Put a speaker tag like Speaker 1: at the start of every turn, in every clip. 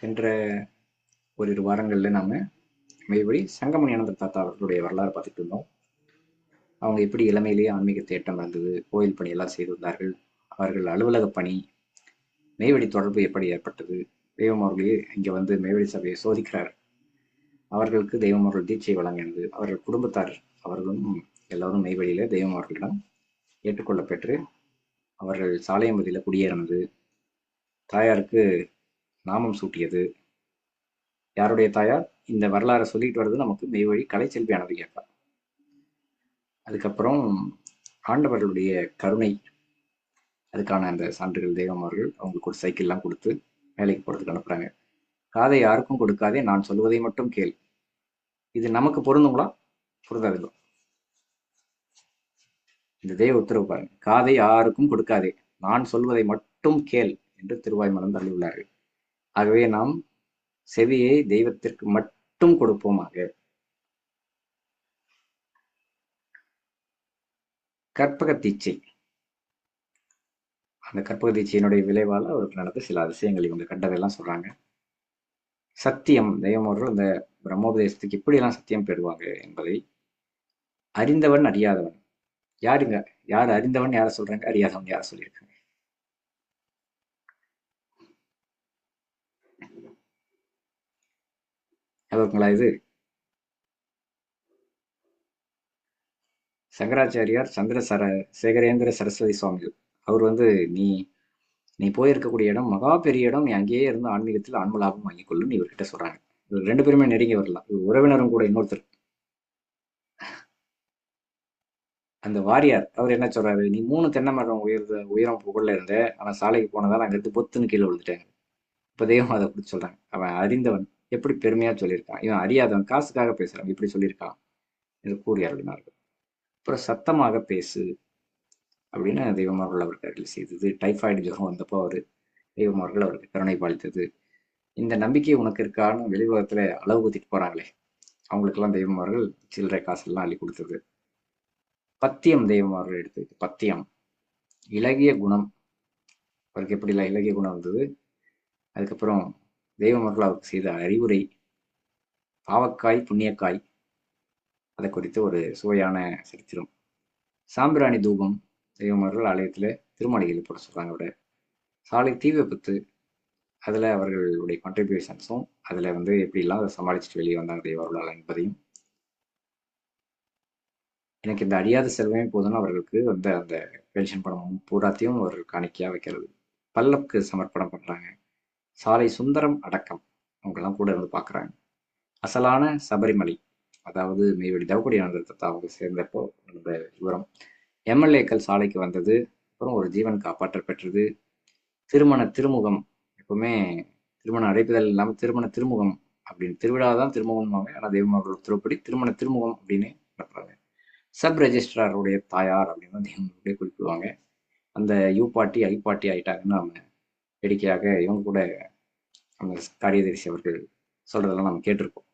Speaker 1: சென்ற ஓரிரு வாரங்களில் நாம் மெய்வழி சங்கமணி ஆனந்த தாத்தா அவர்களுடைய வரலாறு பார்த்துட்டு இருந்தோம். அவங்க எப்படி இளமையிலேயே ஆன்மீக தேட்டம் இருந்தது, கோயில் பணியெல்லாம் செய்து வந்தார்கள். அவர்கள் அலுவலக பணி, மெய்வழி தொடர்பு எப்படி ஏற்பட்டது, தெய்வம் அவர்களே இங்கே வந்து மெய்வழி சபையை சோதிக்கிறார், அவர்களுக்கு தெய்வம் அவர்கள் தீட்சை வழங்கினது, அவர்கள் குடும்பத்தார் அவர்களும் எல்லோரும் மெய்வழியில தெய்வம் அவர்களிடம் ஏற்றுக்கொள்ள பெற்று அவர்கள் சாலையம்பதியில் குடியேறினது, தாயாருக்கு நாமம் சூட்டியது. யாருடைய தாயார்? இந்த வரலாறை சொல்லிட்டு வர்றது நமக்கு மெய்வழி கலைச்செல்வி அனதிகா. அதுக்கப்புறம் ஆண்டவர்களுடைய கருணை, அதுக்கான அந்த சான்றுகள் தெய்வம் அவர்கள் அவங்களுக்கு ஒரு சைக்கிள்லாம் கொடுத்து வேலைக்கு போகிறதுக்கு அனுப்புகிறாங்க. காதை யாருக்கும் கொடுக்காதே, நான் சொல்வதை மட்டும் கேள். இது நமக்கு பொருந்துங்களா? பொருந்தாதுங்களா? இந்த தெய்வ உத்தரவு பாருங்க. காதை யாருக்கும் கொடுக்காதே, நான் சொல்வதை மட்டும் கேள் என்று திருவாய் மலர்ந்து அள்ளியுள்ளார்கள். ஆகவே நாம் செவியை தெய்வத்திற்கு மட்டும் கொடுப்போமாக. கற்பக தீட்சை, அந்த கற்பக தீட்சையினுடைய விளைவால் அவருக்கு நடந்த சில அதிசயங்கள் இவங்க கண்டதெல்லாம் சொல்றாங்க. சத்தியம், தெய்வம் அவர்கள் அந்த பிரம்மோபதேசத்துக்கு எப்படியெல்லாம் சத்தியம் பெறுவாங்க என்பதை அறிந்தவன் அறியாதவன் யாருங்க, யார் அறிந்தவன் யார சொல்றாங்க, அறியாதவன் யார சொல்லியிருக்காங்க? அதுங்களா? இது சங்கராச்சாரியார் சேகரேந்திர சரஸ்வதி சுவாமிகள். அவர் வந்து நீ நீ போயிருக்கக்கூடிய இடம் மகா பெரிய இடம், நீ அங்கேயே இருந்து ஆன்மீகத்தில் ஆன்ம லாபம் வாங்கிக் கொள்ளுன்னு இவர்கிட்ட சொல்றாங்க. இவர் ரெண்டு பேருமே நெருங்கி வரலாம். இவர் உறவினரும் கூட இன்னொருத்தர். அந்த வாரியார் அவர் என்ன சொல்றாரு, நீ 3 தென்னை மரம் உயரம் புகழ்ல இருந்த, ஆனா சாலைக்கு போனதால் அங்க இருந்து பொத்துன்னு கீழே விழுந்துட்டேன். இப்ப தெய்வம் அதை அப்படி சொல்றாங்க. அவன் அறிந்தவன் எப்படி பெருமையா சொல்லியிருக்கான், இவன் அறியாதவன் காசுக்காக பேசுறான் இப்படி சொல்லியிருக்கான் என்று கூறி அருளினார்கள். அப்புறம் சத்தமாக பேசு அப்படின்னு தெய்வமார்கள் அவருக்கு அருள் செய்தது. டைஃபாய்டு ஜுரம் வந்தப்போ அவர் தெய்வமார்கள் அவருக்கு கருணை பாலித்தது. இந்த நம்பிக்கை உனக்கு இருக்கான்னு வெளியுலகத்துல அளவு ஊத்திட்டு போறாங்களே, அவங்களுக்கெல்லாம் தெய்வமார்கள் சில்லறை காசெல்லாம் அள்ளி கொடுத்தது. பத்தியம், தெய்வமார்கள் எடுத்தது பத்தியம், இலகிய குணம். அவருக்கு எப்படி இலகிய குணம் இருந்தது. அதுக்கப்புறம் தெய்வமார்கள் அவருக்கு செய்த அறிவுரை, பாவக்காய் புண்ணியக்காய், அதை குறித்து ஒரு சுவையான சரித்திரம். சாம்பிராணி தூபம், தெய்வமார்கள் ஆலயத்துல திருமலையில் போட சொல்றாங்க. அவரை சாலை தீ விபத்து, அதில் அவர்களுடைய கான்ட்ரிபியூஷன்ஸும் அதில் வந்து எப்படிலாம் அதை சமாளிச்சுட்டு வெளியே வந்தாங்க தெய்வர்களால் என்பதையும், எனக்கு இந்த அழியாத செல்வமே போதும்னு அவர்களுக்கு வந்து அந்த பென்ஷன் பணமும் பூராத்தையும் அவர்கள் காணிக்கையாக வைக்கிறது. பல்லக்கு சமர்ப்பணம் பண்ணுறாங்க. சாலை சுந்தரம் அடக்கம் அவங்கெல்லாம் கூட இருந்து பார்க்குறாங்க. அசலான சபரிமலை, அதாவது மெய்வழி தவக்குடி ஆனந்த அவங்க சேர்ந்தப்போ அந்த விவரம். எம்எல்ஏக்கள் சாலைக்கு வந்தது, அப்புறம் ஒரு ஜீவன் காப்பாற்ற பெற்றது. திருமண திருமுகம், எப்பவுமே திருமண அழைப்புதல் இல்லாமல் திருமண திருமுகம் அப்படின்னு, திருவிழா தான் திருமுகம்வாங்க, ஆனால் தெய்வமார்கள் உத்தரவுப்படி திருமண திருமுகம் அப்படின்னு நடத்துறாங்க. சப் ரெஜிஸ்ட்ராருடைய தாயார் அப்படின்னு தெய்வங்களுடைய குறிப்பிடுவாங்க. அந்த யூ பாட்டி ஐ பாட்டி ஆயிட்டாங்கன்னு நம்ம வேடிக்கையாக இவங்க கூட அந்த காரியதரிசி அவர்கள் சொல்றதெல்லாம் நம்ம கேட்டிருக்கோம்.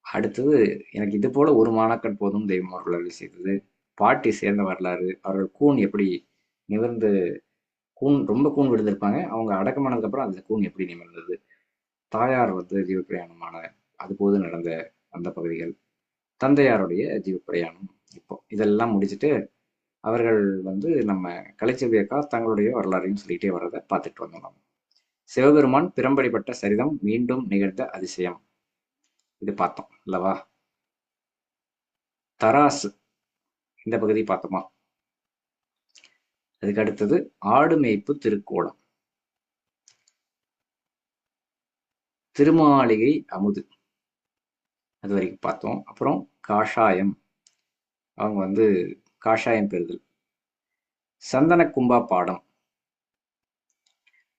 Speaker 1: அடுத்தது, எனக்கு இது போல ஒரு மாணாக்கன் போதும் தெய்வம் அவர்கள் அருள் செய்தது. பாட்டி சேர்ந்த வரலாறு, அவர்கள் கூன் எப்படி நிமிர்ந்து, கூன் ரொம்ப கூன் விழுந்திருப்பாங்க, அவங்க அடக்கமானதுக்கு அப்புறம் அந்த கூன் எப்படி நிமிர்ந்தது. தாயார் வந்து ஜீவப்பிரயாணமான அதுபோது நடந்த அந்த பகுதிகள். தந்தையாருடைய ஜீவப்பிரயாணம். இப்போ இதெல்லாம் முடிச்சுட்டு அவர்கள் வந்து நம்ம கலைச்செல்வி அக்கா தங்களுடைய வரலாறையும் சொல்லிட்டே வர்றதை பார்த்துட்டு வந்தோம். நம்ம சிவபெருமான் பிறம்படிப்பட்ட சரிதம் மீண்டும் நிகழ்ந்த அதிசயம் இது பார்த்தோம் அல்லவா. தராசு, இந்த பகுதி பார்த்தோமா. அதுக்கு அடுத்தது ஆடு மேய்ப்பு திருக்கோலம், திருமாளிகை அமுது, அது வரைக்கும் பார்த்தோம். அப்புறம் காஷாயம், அவங்க வந்து காஷாயம் பெறுதல். சந்தன கும்பா பாடம்,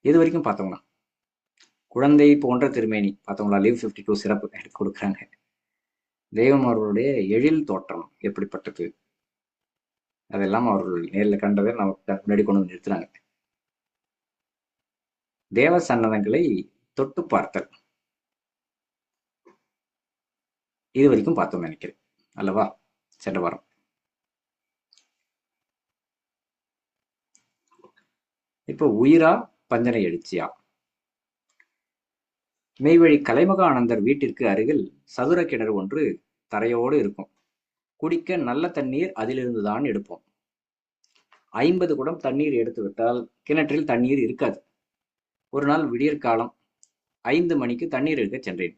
Speaker 1: இது வரைக்கும் பார்த்தோம்னா. குழந்தை போன்ற திருமேனி பார்த்தோங்களா. லீவ் 52 சிறப்பு எடுத்து கொடுக்குறாங்க. தெய்வம் அவர்களுடைய எழில் தோற்றம் எப்படிப்பட்டது, அதெல்லாம் அவர்கள் நேரில் கண்டதை நமக்கு முன்னாடி கொண்டு வந்து நிறுத்துறாங்க. தேவ சன்னதங்களை தொட்டு பார்த்தல், இது வரைக்கும் பார்த்தோம் நினைக்கிறேன் அல்லவா சென்ற வாரம். இப்போ உயிரா பஞ்சனை எழுச்சியா, மெய்வழி கலைமகானந்தர் வீட்டிற்கு அருகில் சதுர கிணறு ஒன்று தரையோடு இருக்கும். குடிக்க நல்ல தண்ணீர் அதிலிருந்து தான் எடுப்போம். 50 குடம் தண்ணீர் எடுத்து விட்டால் கிணற்றில் தண்ணீர் இருக்காது. ஒரு நாள் விடியற்காலம் 5 மணிக்கு தண்ணீர் எடுக்க சென்றேன்.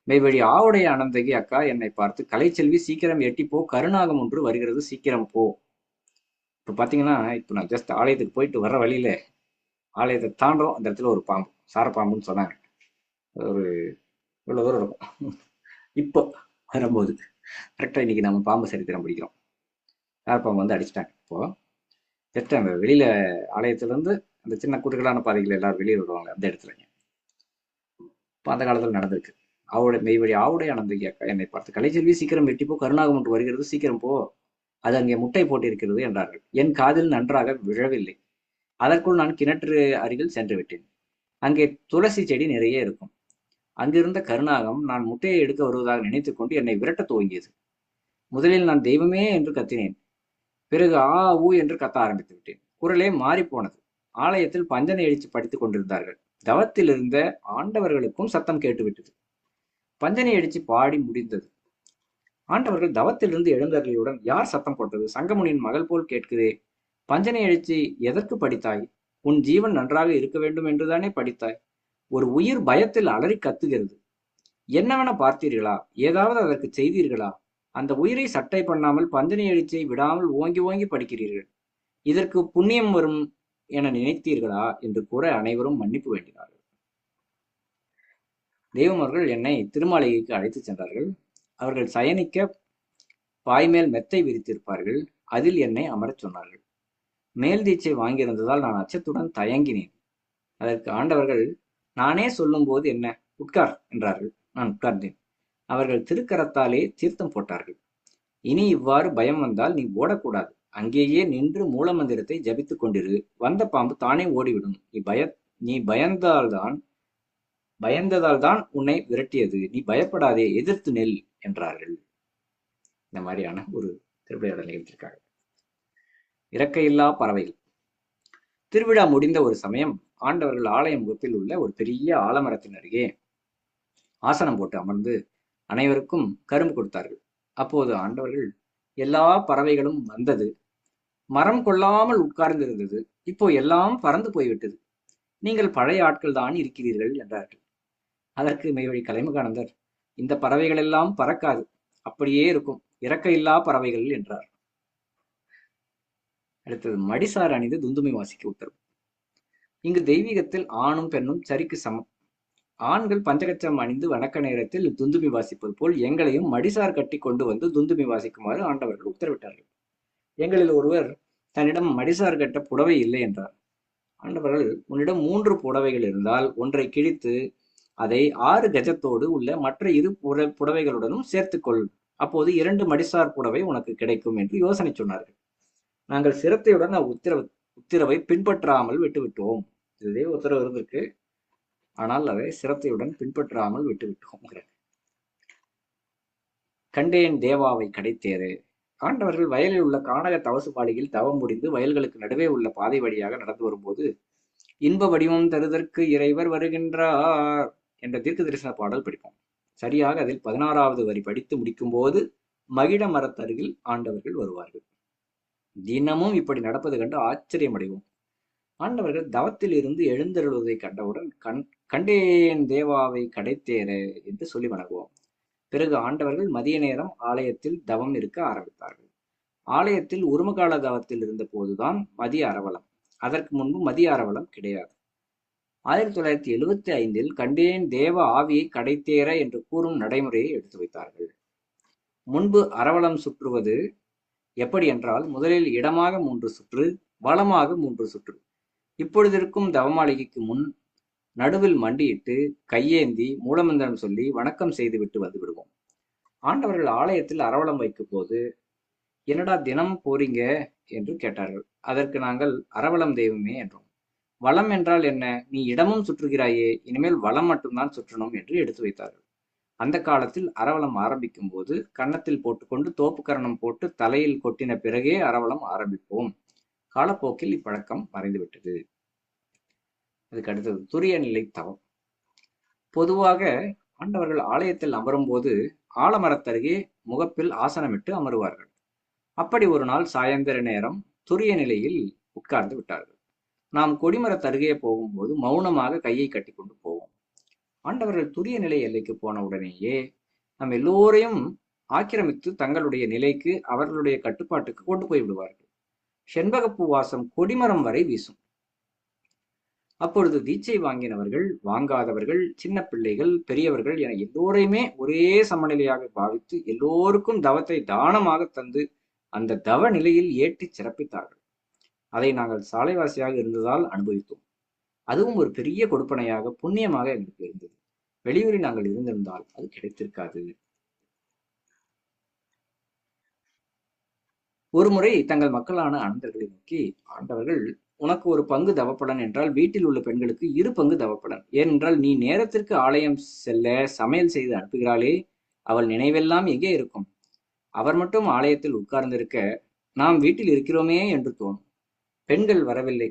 Speaker 1: மெய்வழி ஆவுடைய அனந்தகி அக்கா என்னை பார்த்து, கலைச்செல்வி சீக்கிரம் எட்டிப்போ, கருநாகம் ஒன்று வருகிறது, சீக்கிரம் போ. இப்ப பாத்தீங்கன்னா, இப்ப நான் ஜஸ்ட் ஆலயத்துக்கு போயிட்டு வர்ற வழியில ஆலயத்தை தாண்டோம், அந்த இடத்துல ஒரு பாம்பு, சாரப்பாம்புன்னு சொன்னாங்க. ஒரு இவ்வளவு தூரம் இருக்கும். இப்போ வரும்போது கரெக்டா இன்னைக்கு நம்ம பாம்பு சரித்திரம் பிடிக்கிறோம். சாரப்பாம்பு வந்து அடிச்சிட்டாங்க. இப்போ ஜஸ்ட் அந்த வெளியில ஆலயத்துல இருந்து அந்த சின்ன குறுகலான பாதைகள் எல்லாரும் வெளியே விடுவாங்க, அந்த இடத்துல இப்போ அந்த காலத்துல நடந்திருக்கு. மெய்வழி ஆவுடைய அனந்தகி அக்கா என்னை பார்த்து, கலைச்செல்வி சீக்கிரம் வெட்டிப்போ, கருநாகம் ஒன்று வருகிறது, சீக்கிரம் போ, அது அங்கே முட்டை போட்டிருக்கிறது என்றார்கள். என் காதில் நன்றாக விழவில்லை. அதற்குள் நான் கிணற்று அருகில் சென்று விட்டேன். அங்கே துளசி செடி நிறைய இருக்கும். அங்கிருந்த கருநாகம் நான் முட்டையை எடுக்க வருவதாக நினைத்துக் கொண்டு என்னை விரட்ட துவங்கியது. முதலில் நான் தெய்வமே என்று கத்தினேன். பிறகு ஆ ஊ என்று கத்த ஆரம்பித்து விட்டேன். குரலே மாறி போனது. ஆலயத்தில் பஞ்சனை அடித்து படித்துக் கொண்டிருந்தார்கள். தவத்தில் இருந்த ஆண்டவர்களுக்கும் சத்தம் கேட்டுவிட்டது. பஞ்சனை அடிச்சு பாடி முடிந்தது. ஆண்டவர்கள் தவத்திலிருந்து எழுந்தருளியுடன், யார் சத்தம் போட்டது? சங்கமுனியின் மகள் போல் கேட்குதே. பஞ்சனை அடிச்சு எதற்கு படித்தாய்? உன் ஜீவன் நன்றாக இருக்க வேண்டும் என்றுதானே படித்தாய்? ஒரு உயிர் பயத்தில் அலறி கத்துகிறது. என்னவென பார்த்தீர்களா? ஏதாவது அதற்கு செய்தீர்களா? அந்த உயிரை சட்டை பண்ணாமல் பஞ்சனை அடிச்சை விடாமல் ஓங்கி ஓங்கி படிக்கிறீர்கள். இதற்கு புண்ணியம் வரும் என நினைத்தீர்களா என்று கூற அனைவரும் மன்னிப்பு வேண்டினார்கள். தெய்வம் அவர்கள் என்னை திருமாளிகைக்கு அழைத்துச் சென்றார்கள். அவர்கள் சயனிக்க பாய்மேல் மெத்தை விரித்திருப்பார்கள். அதில் என்னை அமரச் சொன்னார்கள். மேல் தீட்சை வாங்கியிருந்ததால் நான் அச்சத்துடன் தயங்கினேன். அதற்கு ஆண்டவர்கள், நானே சொல்லும் போது என்ன, உட்கார் என்றார்கள். நான் உட்கார்ந்தேன். அவர்கள் திருக்கரத்தாலே தீர்த்தம் போட்டார்கள். இனி இவ்வாறு பயம் வந்தால் நீ ஓடக்கூடாது. அங்கேயே நின்று மூலமந்திரத்தை ஜபித்துக் கொண்டிரு. வந்த பாம்பு தானே ஓடிவிடும். நீ பயந்ததால் தான் உன்னை விரட்டியது. நீ பயப்படாதே, எதிர்த்து நெல் என்றார்கள். இந்த மாதிரியான ஒரு திருவிளையாடல் நிகழ்ச்சிருக்காங்க. இறக்கையில்லா பறவைகள். திருவிழா முடிந்த ஒரு சமயம் ஆண்டவர்கள் ஆலய முகத்தில் உள்ள ஒரு பெரிய ஆலமரத்தின் அருகே ஆசனம் போட்டு அமர்ந்து அனைவருக்கும் கரும்பு கொடுத்தார்கள். அப்போது ஆண்டவர்கள், எல்லா பறவைகளும் வந்தது, மரம் கொள்ளாமல் உட்கார்ந்திருந்தது, இப்போ எல்லாம் பறந்து போய்விட்டது, நீங்கள் பழைய ஆட்கள் தான் இருக்கிறீர்கள் என்றார்கள். அதற்கு மெய்வழி கலைமகானந்தர், இந்த பறவைகள் எல்லாம் பறக்காது, அப்படியே இருக்கும், இறக்கையில்லா பறவைகள் என்றார். அடுத்தது, மடிசார் அணிந்து துந்துமை வாசிக்க உத்தரவு. இங்கு தெய்வீகத்தில் ஆணும் பெண்ணும் சரிக்கு சமம். ஆண்கள் பஞ்சகச்சம் அணிந்து வணக்க நேரத்தில் துந்துமி வாசிப்பது போல் எங்களையும் மடிசார் கட்டி கொண்டு வந்து துந்துமி வாசிக்குமாறு ஆண்டவர்கள் உத்தரவிட்டார்கள். எங்களில் ஒருவர் தன்னிடம் மடிசார் கட்ட புடவை இல்லை என்றார். ஆண்டவர்கள், உன்னிடம் 3 புடவைகள் இருந்தால் ஒன்றை கிழித்து அதை 6 கஜத்தோடு உள்ள மற்ற 2 புடவைகளுடனும் சேர்த்துக்கொள், அப்போது 2 மடிசார் புடவை உனக்கு கிடைக்கும் என்று யோசனை சொன்னார்கள். நாங்கள் சிரத்தையுடன் உத்தரவை பின்பற்றாமல் விட்டுவிட்டோம். இதுவே உத்தரவு இருந்திருக்கு, ஆனால் அதை சிரத்தையுடன் பின்பற்றாமல் விட்டுவிட்டோம். கண்டேன் தேவாவை கடைத்தேறு. ஆண்டவர்கள் வயலில் உள்ள கானக தவசுபாடியில் தவம் முடிந்து வயல்களுக்கு நடுவே உள்ள பாதை வழியாக நடந்து வரும்போது, இன்ப வடிவம் தருதற்கு இறைவர் வருகின்றார் என்ற தீர்க்க தரிசன பாடல் படிப்போம். சரியாக அதில் 16வது வரி படித்து முடிக்கும் போது மகிழ மரத்தருகில் ஆண்டவர்கள் வருவார்கள். தினமும் இப்படி நடப்பது கண்டு ஆச்சரியம் அடைவோம். ஆண்டவர்கள் தவத்தில் இருந்து எழுந்தருளுவதை கண்டவுடன் கண்டேன் தேவாவை கடைத்தேற என்று சொல்லி வணங்குவோம். பிறகு ஆண்டவர்கள் மதிய நேரம் ஆலயத்தில் தவம் இருக்க ஆரம்பித்தார்கள். ஆலயத்தில் உருமகால தவத்தில் இருந்த போதுதான் மதிய அரவலம். அதற்கு முன்பு மதிய அரவலம் கிடையாது. 1975 கண்டேன் தேவ ஆவியை கடைத்தேற என்று கூறும் நடைமுறையை எடுத்து வைத்தார்கள். முன்பு அரவலம் சுற்றுவது எப்படி என்றால், முதலில் இடமாக 3 சுற்று, வலமாக 3 சுற்று. இப்பொழுதிருக்கும் தவமாளிகைக்கு முன் நடுவில் மண்டியிட்டு கையேந்தி மூலமந்திரம் சொல்லி வணக்கம் செய்துவிட்டு வந்து விடுவோம். ஆண்டவர்கள் ஆலயத்தில் அரவலம் வைக்கும் போது, என்னடா தினம் போறீங்க என்று கேட்டார்கள். அதற்கு நாங்கள் அரவலம் தெய்வமே என்றோம். வலம் என்றால் என்ன? நீ இடமும் சுற்றுகிறாயே, இனிமேல் வலம் மட்டும்தான் சுற்றணும் என்று எடுத்து வைத்தார்கள். அந்த காலத்தில் அரவலம் ஆரம்பிக்கும் போது கன்னத்தில் போட்டுக்கொண்டு தோப்புக்கரணம் போட்டு தலையில் கொட்டின பிறகே அரவலம் ஆரம்பிப்போம். காலப்போக்கில் இப்பழக்கம் மறைந்துவிட்டது. அதுக்கு அடுத்தது, துரிய நிலை தவம். பொதுவாக ஆண்டவர்கள் ஆலயத்தில் அமரும் போது ஆலமரத்தருகே முகப்பில் ஆசனமிட்டு அமருவார்கள். அப்படி ஒரு நாள் சாயந்தர நேரம் துரிய நிலையில் உட்கார்ந்து விட்டார்கள். நாம் கொடிமரத்தருகே போகும்போது மௌனமாக கையை கட்டி கொண்டு போவோம். ஆண்டவர்கள் துரிய நிலை எல்லைக்கு போன உடனேயே நம் எல்லோரையும் ஆக்கிரமித்து தங்களுடைய நிலைக்கு, அவர்களுடைய கட்டுப்பாட்டுக்கு கொண்டு போய் விடுவார்கள். செண்பகப்பூ வாசம் கொடிமரம் வரை வீசும். அப்பொழுது தீட்சை வாங்கினவர்கள், வாங்காதவர்கள், சின்ன பிள்ளைகள், பெரியவர்கள் என எல்லோரையுமே ஒரே சமநிலையாக பாவித்து எல்லோருக்கும் தவத்தை தானமாக தந்து அந்த தவ நிலையில் ஏற்றி சிறப்பித்தார்கள். அதை நாங்கள் சாலைவாசியாக இருந்ததால் அனுபவித்தோம். அதுவும் ஒரு பெரிய கொடுப்பனையாக, புண்ணியமாக எங்களுக்கு இருந்தது. வெளியூரில் நாங்கள் இருந்திருந்தால் அது கிடைத்திருக்காது. ஒருமுறை தங்கள் மக்களான அனந்தர்களை நோக்கி, ஆண்டவர்கள், உனக்கு ஒரு பங்கு தவப்பலன் என்றால் வீட்டில் உள்ள பெண்களுக்கு 2 பங்கு தவப்பலன். ஏனென்றால் நீ நேரத்திற்கு ஆலயம் செல்ல சமையல் செய்து அனுப்புகிறாளே, அவள் நினைவெல்லாம் எங்கே இருக்கும்? அவர் மட்டும் ஆலயத்தில் உட்கார்ந்திருக்க நாம் வீட்டில் இருக்கிறோமே என்று தோணும். பெண்கள் வரவில்லை,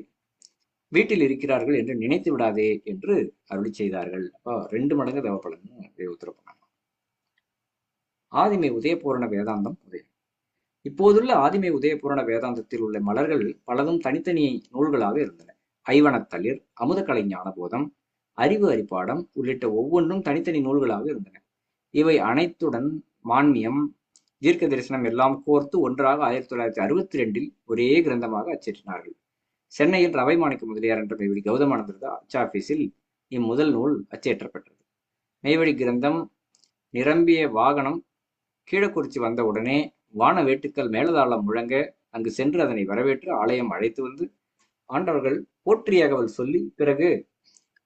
Speaker 1: வீட்டில் இருக்கிறார்கள் என்று நினைத்து விடாதே என்று அருளி செய்தார்கள். அப்போ 2 மடங்கு தவப்பலன் உத்தரவு பண்ணாங்க. ஆதிமை உதயபூரண வேதாந்தம் உதயம். இப்போதுள்ள ஆதிமை உதயபூரண வேதாந்தத்தில் உள்ள மலர்கள் பலதும் தனித்தனி நூல்களாக இருந்தன. ஐவனத்தளிர், அமுதக்கலை ஞானபோதம், அறிவு அரிப்பாடம் உள்ளிட்ட ஒவ்வொன்றும் தனித்தனி நூல்களாக இருந்தன. இவை அனைத்துடன் மான்மியம், தீர்க்க தரிசனம் எல்லாம் கோர்த்து ஒன்றாக 1962 ஒரே கிரந்தமாக அச்சேற்றினார்கள். சென்னையில் ரவை மாணிக்க முதலியார் என்ற மெய்வழி கௌதமானந்தர் அச்சாபீஸில் இம்முதல் நூல் அச்சேற்றப்பட்டது. மெய்வழி கிரந்தம் நிரம்பிய வாகனம் கீழக்குறிச்சி வந்த உடனே வான வேட்டுக்கள் மேலதாளம் முழங்க அங்கு சென்று அதனை வரவேற்று ஆலயம் அழைத்து வந்து ஆண்டவர்கள் போற்றியகவல் சொல்லி பிறகு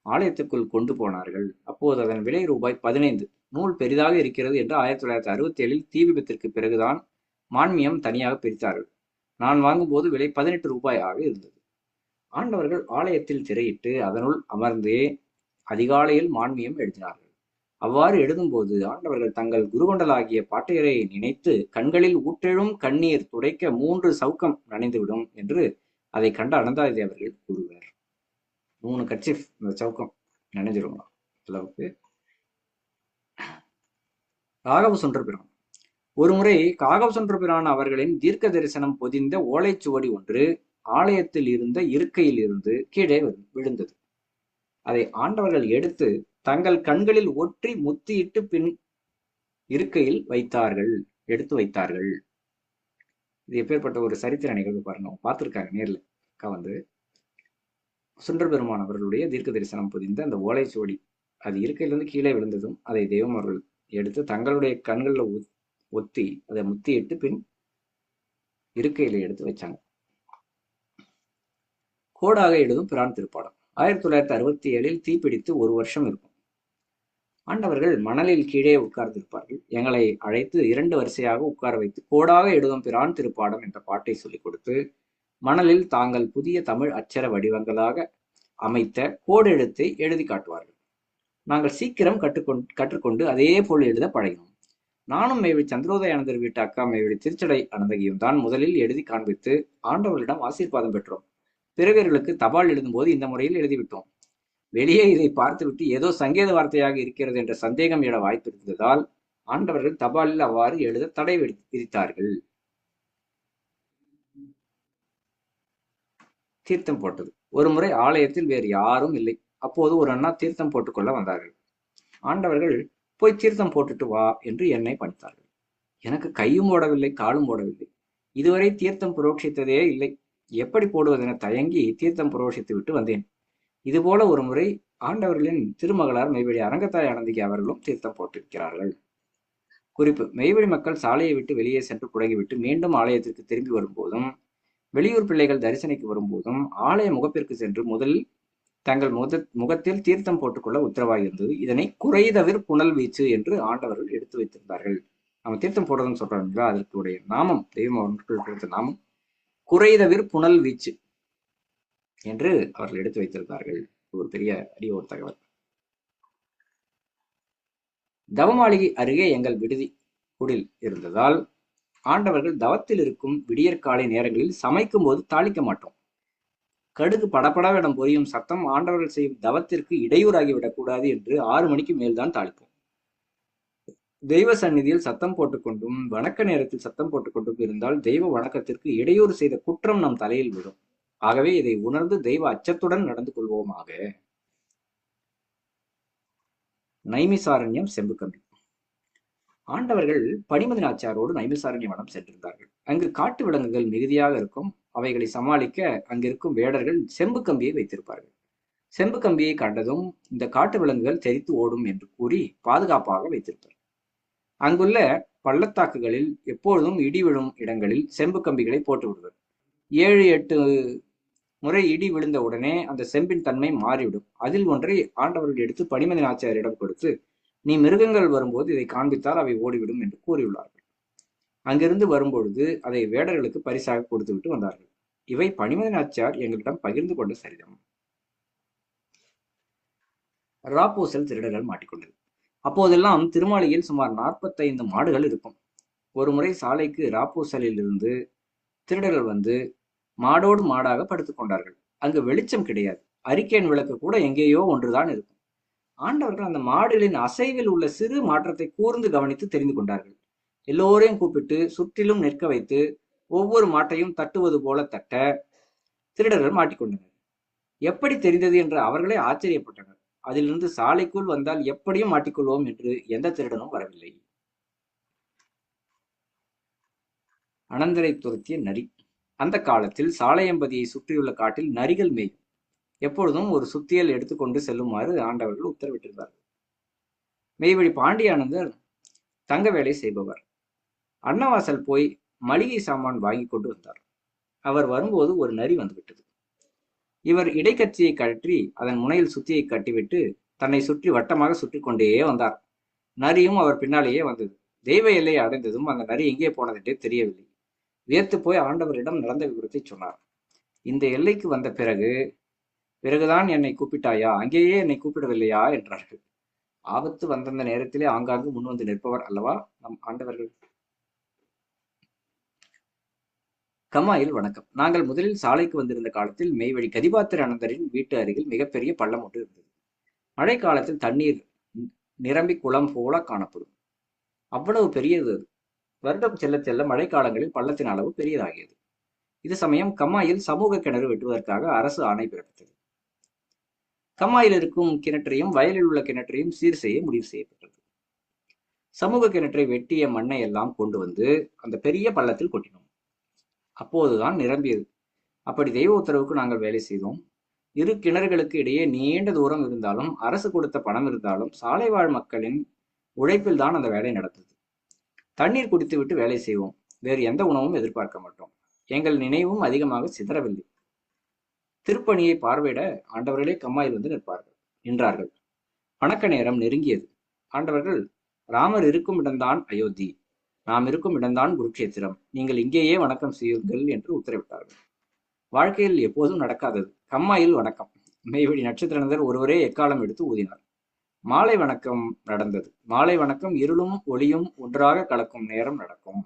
Speaker 1: ஆலயத்துக்குள் கொண்டு போனார்கள். அப்போது அதன் விலை ரூபாய் 15. நூல் பெரிதாக இருக்கிறது என்று 1967 தீ விபத்திற்கு பிறகுதான் மான்மியம் தனியாக பிரித்தார்கள். நான் வாங்கும்போது விலை 18 ரூபாய் ஆக இருந்தது. ஆண்டவர்கள் ஆலயத்தில் திரையிட்டு அதனுள் அமர்ந்தே அதிகாலையில் மான்மியம் எழுதினார்கள். அவ்வாறு எழுதும்போது ஆண்டவர்கள் தங்கள் குருகொண்டலாகிய பாட்டையரை நினைத்து கண்களில் ஊற்றெழும் கண்ணீர் துடைக்க 3 சவுக்கம் நனைந்துவிடும் என்று அதை கண்ட அனந்தாதி அவர்கள் கூறுவார். 3 கர்ச்சிஃப் இந்த சவுக்கம் நனைஞ்சிருமா அளவுக்கு. காகவ சுன்றபிரான். ஒருமுறை காகவ சுன்றபிரான் அவர்களின் தீர்க்க தரிசனம் பொதிந்த ஓலைச்சுவடி ஒன்று ஆலயத்தில் இருந்த இருக்கையில் இருந்து கீழே விழுந்தது. அதை ஆண்டவர்கள் எடுத்து தங்கள் கண்களில் ஒற்றி முத்தியிட்டு பின் இருக்கையில் எடுத்து வைத்தார்கள். இது எப்பேற்பட்ட ஒரு சரித்திர நிகழ்வு பாருங்க. பார்த்திருக்காங்க நேர்ல அக்கா வந்து. சுந்தர பெருமான் அவர்களுடைய தீர்க்க தரிசனம் புதிந்த அந்த ஓலைச்சுவடி அது இருக்கையிலிருந்து கீழே விழுந்ததும் அதை தெய்வம் அவர்கள் எடுத்து தங்களுடைய கண்களில் ஒத்தி அதை முத்தியிட்டு பின் இருக்கையில எடுத்து வச்சாங்க. கோடாக எழுதும் பிரான் திருப்பாடம் 1967 தீப்பிடித்து 1 வருஷம் இருக்கும். ஆண்டவர்கள் மணலில் கீழே உட்கார்ந்திருப்பார்கள். எங்களை அழைத்து 2 வரிசையாக உட்கார வைத்து கோடாக எழுதும் பிரான் திருப்பாடம் என்ற பாட்டை சொல்லிக் கொடுத்து மணலில் தாங்கள் புதிய தமிழ் அச்சர வடிவங்களாக அமைத்த கோடெழுத்தை எழுதி காட்டுவார்கள். நாங்கள் சீக்கிரம் கற்றுக்கொண்டு அதே போல் எழுத பழகினோம். நானும் மேவி சந்திரோதயானந்தர் வீட்டு அக்கா மேவி திருச்சடை அனந்தகியும் தான் முதலில் எழுதி காண்பித்து ஆண்டவர்களிடம் ஆசீர்வாதம் பெற்றோம். பிறவியர்களுக்கு தபால் எழுதும் போது இந்த முறையில் எழுதிவிட்டோம். வெளியே இதை பார்த்துவிட்டு ஏதோ சங்கேத வார்த்தையாக இருக்கிறது என்ற சந்தேகம் எழ வாய்ப்பு இருந்ததால் ஆண்டவர்கள் தபாலில் அவ்வாறு எழுத தடை விதித்தார்கள். தீர்த்தம் போட்டது. ஒரு முறை ஆலயத்தில் வேறு யாரும் இல்லை. அப்போது ஒரு அண்ணா தீர்த்தம் போட்டுக்கொள்ள வந்தார்கள். ஆண்டவர்கள் போய் தீர்த்தம் போட்டுட்டு வா என்று என்னை பணித்தார்கள். எனக்கு கையும் ஓடவில்லை, காலும் ஓடவில்லை. இதுவரை தீர்த்தம் புரோட்சித்ததே இல்லை. எப்படி போடுவதென தயங்கி தீர்த்தம் புரோட்சித்து விட்டு வந்தேன். இதுபோல ஒரு முறை ஆண்டவர்களின் திருமகளார் மெய்வழி அரங்கத்தாய் அனந்தகி அவர்களும் தீர்த்தம் போட்டிருக்கிறார்கள். குறிப்பு: மெய்வழி மக்கள் சாலையை விட்டு வெளியே சென்று புடங்கிவிட்டு மீண்டும் ஆலயத்திற்கு திரும்பி வரும்போதும் வெளியூர் பிள்ளைகள் தரிசனைக்கு வரும்போதும் ஆலய முகப்பிற்கு சென்று முதலில் தங்கள் முகத்தில் தீர்த்தம் போட்டுக்கொள்ள உத்தரவாகி இருந்தது. இதனை குறைதவிர் புனல் வீச்சு என்று ஆண்டவர்கள் எடுத்து வைத்திருந்தார்கள். நம்ம தீர்த்தம் போடுறதுன்னு சொல்றாங்களா, அதற்குடைய நாமம் தெய்வம் அவர்கள் கொடுத்த நாமம் குறைதவிர் புனல் வீச்சு என்று அவர்கள் எடுத்து வைத்திருந்தார்கள். ஒரு பெரிய அரிய ஒரு தகவல். தவமாளிகை அருகே எங்கள் விடுதி குடில் இருந்ததால் ஆண்டவர்கள் தவத்தில் இருக்கும் விடியற்காலை நேரங்களில் சமைக்கும் போது தாளிக்க மாட்டோம். கடுகு படபடவிடம் பொரியும் சத்தம் ஆண்டவர்கள் செய்யும் தவத்திற்கு இடையூறாகி விடக்கூடாது என்று 6 மணிக்கு மேல்தான் தாளிப்போம். தெய்வ சந்நிதியில் சத்தம் போட்டுக்கொண்டும் வணக்க நேரத்தில் சத்தம் போட்டுக்கொண்டும் இருந்தால் தெய்வ வணக்கத்திற்கு இடையூறு செய்த குற்றம் நம் தலையில் விடும். ஆகவே இதை உணர்ந்து தெய்வ அச்சத்துடன் நடந்து கொள்வோமாக. நைமிசாரண்யம் செம்புக்கம்பி. ஆண்டவர்கள் பனிமதி நாச்சியாரோடு நைமிசாரண்ய வனம் சென்றிருந்தார்கள். அங்கு காட்டு விலங்குகள் மிகுதியாக இருக்கும். அவைகளை சமாளிக்க அங்கிருக்கும் வேடர்கள் செம்பு கம்பியை வைத்திருப்பார்கள். செம்பு கம்பியை கண்டதும் இந்த காட்டு விலங்குகள் தெரித்து ஓடும் என்று கூறி பாதுகாப்பாக வைத்திருப்பார். அங்குள்ள பள்ளத்தாக்குகளில் எப்பொழுதும் இடி விழும் இடங்களில் செம்பு கம்பிகளை போட்டு விடுவர். 7-8 முறை இடி விழுந்த உடனே அந்த செம்பின் தன்மை மாறிவிடும். அதில் ஒன்றை ஆண்டவர்கள் எடுத்து பனிமதி நாச்சியாரிடம் கொடுத்து, நீ மிருகங்கள் வரும்போது இதை காண்பித்தால் அவை ஓடிவிடும் என்று கூறியுள்ளார்கள். அங்கிருந்து வரும்பொழுது அதை வேடர்களுக்கு பரிசாக கொடுத்து விட்டு வந்தார்கள். இவை பனிமதி நாச்சியார் எங்களிடம் பகிர்ந்து கொண்ட சரிதம். ராப்பூசல் திருடர்கள் மாட்டிக்கொண்டது. அப்போதெல்லாம் திருமாளிகையில் சுமார் 45 மாடுகள் இருக்கும். ஒரு முறை சாலைக்கு ராப்பூசலில் இருந்து திருடர்கள் வந்து மாடோடு மாடாக படுத்துக் கொண்டார்கள். அங்கு வெளிச்சம் கிடையாது. அரிக்கேன் விளக்கு கூட எங்கேயோ ஒன்றுதான் இருக்கும். ஆண்டவர்கள் அந்த மாடுகளின் அசைவில் உள்ள சிறு மாற்றத்தை கூர்ந்து கவனித்து தெரிந்து கொண்டார்கள். எல்லோரையும் கூப்பிட்டு சுற்றிலும் நிற்க வைத்து ஒவ்வொரு மாட்டையும் தட்டுவது போல தட்ட திருடர்கள் மாட்டிக்கொண்டனர். எப்படி தெரிந்தது என்று அவர்களே ஆச்சரியப்பட்டனர். அதிலிருந்து சாலைக்குள் வந்தால் எப்படியும் மாட்டிக்கொள்வோம் என்று எந்த திருடனும் வரவில்லை. அனந்தரை துரத்திய நரி. அந்த காலத்தில் சாலையம்பதியை சுற்றியுள்ள காட்டில் நரிகள் மேயும். எப்பொழுதும் ஒரு சுத்தியல் எடுத்துக்கொண்டு செல்லுமாறு ஆண்டவர்கள் உத்தரவிட்டிருந்தார்கள். மெய்வழி பாண்டியானந்தர் தங்க வேலை செய்பவர். அன்னவாசல் போய் மளிகை சாமான் வாங்கி கொண்டு வந்தார். அவர் வரும்போது ஒரு நரி வந்துவிட்டது. இவர் இடைக்கச்சியை கழற்றி அதன் முனையில் சுத்தியை கட்டிவிட்டு தன்னை சுற்றி வட்டமாக சுற்றி கொண்டே வந்தார். நரியும் அவர் பின்னாலேயே வந்தது. தெய்வ எல்லையை அடைந்ததும் அந்த நரி எங்கே போனதென்றே தெரியவில்லை. வியர்த்து போய் ஆண்டவரிடம் நடந்த விவரத்தை சொன்னார். இந்த எல்லைக்கு வந்த பிறகுதான் என்னை கூப்பிட்டாயா, அங்கேயே என்னை கூப்பிடவில்லையா என்றார்கள். ஆபத்து வந்தந்த நேரத்திலே ஆங்காங்கு முன்வந்து நிற்பவர் அல்லவா நம் ஆண்டவர்கள். கம்மாயில் வணக்கம். நாங்கள் முதலில் சாலைக்கு வந்திருந்த காலத்தில் மெய்வழி கதிபாத்திர அனந்தரின் வீட்டு அருகில் மிகப்பெரிய பள்ளம் ஒன்று இருந்தது. மழை காலத்தில் தண்ணீர் நிரம்பி குளம் போல காணப்படும். அவ்வளவு பெரியது அது. வருடம் செல்ல செல்ல மழை காலங்களில் பள்ளத்தின் அளவு பெரியதாகியது. இது சமயம் கம்மாயில் சமூக கிணறு வெட்டுவதற்காக அரசு ஆணை பிறப்பித்தது. கம்மாயில் இருக்கும் கிணற்றையும் வயலில் உள்ள கிணற்றையும் சீர் செய்ய முடிவு செய்யப்பட்டது. சமூக கிணற்றை வெட்டிய மண்ணை எல்லாம் கொண்டு வந்து அந்த பெரிய பள்ளத்தில் கொட்டினோம். அப்போதுதான் நிரம்பியது. அப்படி தெய்வ உத்தரவுக்கு நாங்கள் வேலை செய்தோம். இரு கிணறுகளுக்கு இடையே நீண்ட தூரம் இருந்தாலும் அரசு கொடுத்த பணம் இருந்தாலும் சாலை வாழ் மக்களின் உழைப்பில் தான் அந்த வேலை நடந்தது. தண்ணீர் குடித்து விட்டு வேலை செய்வோம். வேறு எந்த உணவும் எதிர்பார்க்க மாட்டோம். எங்கள் நினைவும் அதிகமாக சிதறவில்லை. திருப்பணியை பார்வையிட ஆண்டவர்களே கம்மாயில் வந்து நின்றார்கள். வணக்க நேரம் நெருங்கியது. ஆண்டவர்கள், ராமர் இருக்கும் இடம்தான் அயோத்தி, நாம் இருக்கும் இடம்தான் குருக்ஷேத்திரம், நீங்கள் இங்கேயே வணக்கம் செய்யுங்கள் என்று உத்தரவிட்டார்கள். வாழ்க்கையில் எப்போதும் நடக்காதது. கம்மாயில் வணக்கம். மெய்வழி நட்சத்திரநந்தர் ஒருவரே எக்காலம் எடுத்து ஊதினார். மாலை வணக்கம் நடந்தது. மாலை வணக்கம் இருளும் ஒளியும் ஒன்றாக கலக்கும் நேரம் நடக்கும்.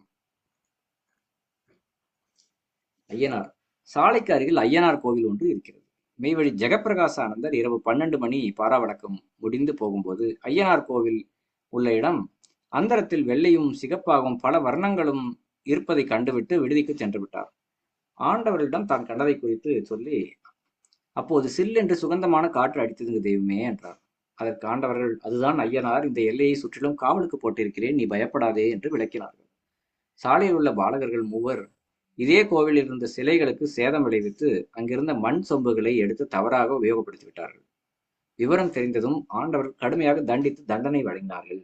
Speaker 1: ஐயனார். சாலைக்கு அருகில் ஐயனார் கோவில் ஒன்று இருக்கிறது. மெய்வழி ஜெகப்பிரகாச ஆனந்தர் இரவு 12 மணி பாராவணக்கம் முடிந்து போகும்போது ஐயனார் கோவில் உள்ள இடம் அந்தரத்தில் வெள்ளையும் சிகப்பாகவும் பல வர்ணங்களும் இருப்பதை கண்டுவிட்டு விடுதிக்கு சென்று விட்டார். ஆண்டவர்களிடம் தான் கண்டதை குறித்து சொல்லி, அப்போது சில் என்று சுகந்தமான காற்று அடித்ததுங்க தெய்வமே என்றார். அதற்கு ஆண்டவர்கள், அதுதான் ஐயனார், இந்த எல்லையை சுற்றிலும் காவலுக்கு போட்டிருக்கிறேன், நீ பயப்படாதே என்று விளக்கினார்கள். சாலையில் உள்ள பாலகர்கள் 3 இதே கோவிலில் இருந்த சிலைகளுக்கு சேதம் விளைவித்து அங்கிருந்த மண் சொம்புகளை எடுத்து தவறாக உபயோகப்படுத்தி விட்டார்கள். விவரம் தெரிந்ததும் ஆண்டவர்கள் கடுமையாக தண்டித்து தண்டனை வழங்கினார்கள்.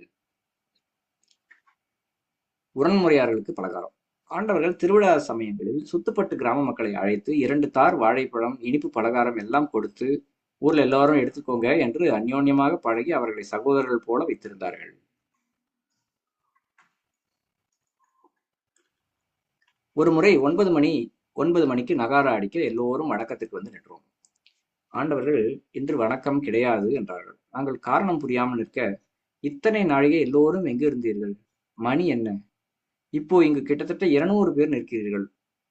Speaker 1: உரன்முறையாளர்களுக்கு பலகாரம். ஆண்டவர்கள் திருவிழா சமயங்களில் சுத்துப்பட்டு கிராம மக்களை அழைத்து 2 தார் வாழைப்பழம், இனிப்பு பலகாரம் எல்லாம் கொடுத்து ஊர்ல எல்லாரும் எடுத்துக்கோங்க என்று அந்யோன்யமாக பழகி அவர்களை சகோதரர்கள் போல வைத்திருந்தார்கள். ஒரு முறை 9 மணிக்கு நகாரா அடிக்க எல்லோரும் வணக்கத்துக்கு வந்து நின்றோம். ஆண்டவர்கள், இன்று வணக்கம் கிடையாது என்றார்கள். நாங்கள் காரணம் புரியாமல் நிற்க, இத்தனை நாழிகை எல்லோரும் எங்கு இருந்தீர்கள்? மணி என்ன? இப்போ இங்கு கிட்டத்தட்ட 200 பேர் நிற்கிறீர்கள்.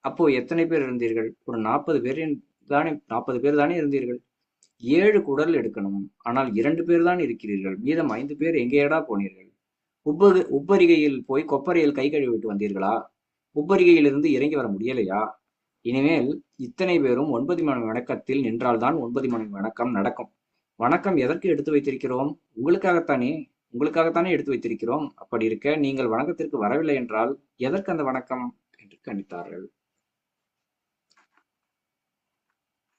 Speaker 1: அப்போ எத்தனை பேர் இருந்தீர்கள்? ஒரு 40 பேர் தானே 40 பேர் தானே இருந்தீர்கள். 7 குடல் எடுக்கணும். ஆனால் 2 பேர் தான் இருக்கிறீர்கள். மீதம் 5 பேர் எங்கேயடா போனீர்கள்? உப்பரிகையில் போய் கொப்பரையில் கை கழுவிட்டு வந்தீர்களா? உப்பரிகையிலிருந்து இறங்கி வர முடியலையா? இனிமேல் இத்தனை பேரும் 9 மணி வணக்கத்தில் நின்றால்தான் 9 மணி வணக்கம் நடக்கும். வணக்கம் எதற்கு எடுத்து வைத்திருக்கிறோம்? உங்களுக்காகத்தானே. உங்களுக்காகத்தானே எடுத்து வைத்திருக்கிறோம். அப்படி இருக்க நீங்கள் வணக்கத்திற்கு வரவில்லை என்றால் எதற்கு அந்த வணக்கம் என்று கணித்தார்கள்.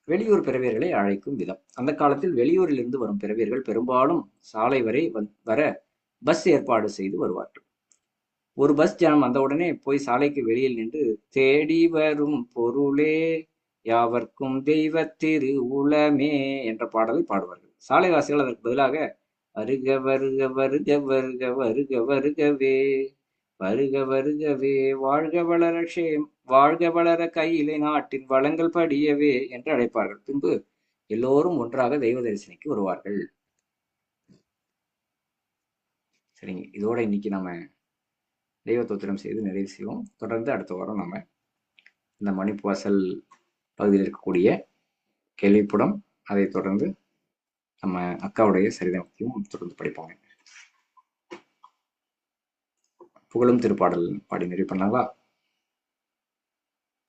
Speaker 1: வெளியூர் பிறவியர்களை அழைக்கும் விதம். அந்த காலத்தில் வெளியூரில் இருந்து வரும் பிறவியர்கள் பெரும்பாலும் சாலை வரை வர பஸ் ஏற்பாடு செய்து வருவார்கள். ஒரு பஸ் ஜனம் வந்தவுடனே போய் சாலைக்கு வெளியில் நின்று தேடி வரும் பொருளே யாவர்க்கும் தெய்வ திரு உளமே என்ற பாடலை பாடுவார்கள். சாலைவாசிகள் அதற்கு பதிலாக வருக வருக வருக வருக வருக வருகவே வருக வருகவே வாழ்க வளர வாழ்க வளர கையிலே நாட்டின் வளங்கள் படியவே என்று அழைப்பார்கள். பின்பு எல்லோரும் ஒன்றாக தெய்வ தரிசனிக்கு வருவார்கள். சரிங்க, இதோட இன்னைக்கு நம்ம தெய்வ தோத்திரம் செய்து நிறைவு செய்வோம். தொடர்ந்து அடுத்த வாரம் நம்ம இந்த மணிப்புவாசல் பகுதியில் இருக்கக்கூடிய கேள்விப்படம், அதை தொடர்ந்து நம்ம அக்காவுடைய சரிதமத்தையும் தொடர்ந்து படிப்போங்க. புகழும் திருப்பாடல் பாடி நிறைவு பண்ணாங்களா?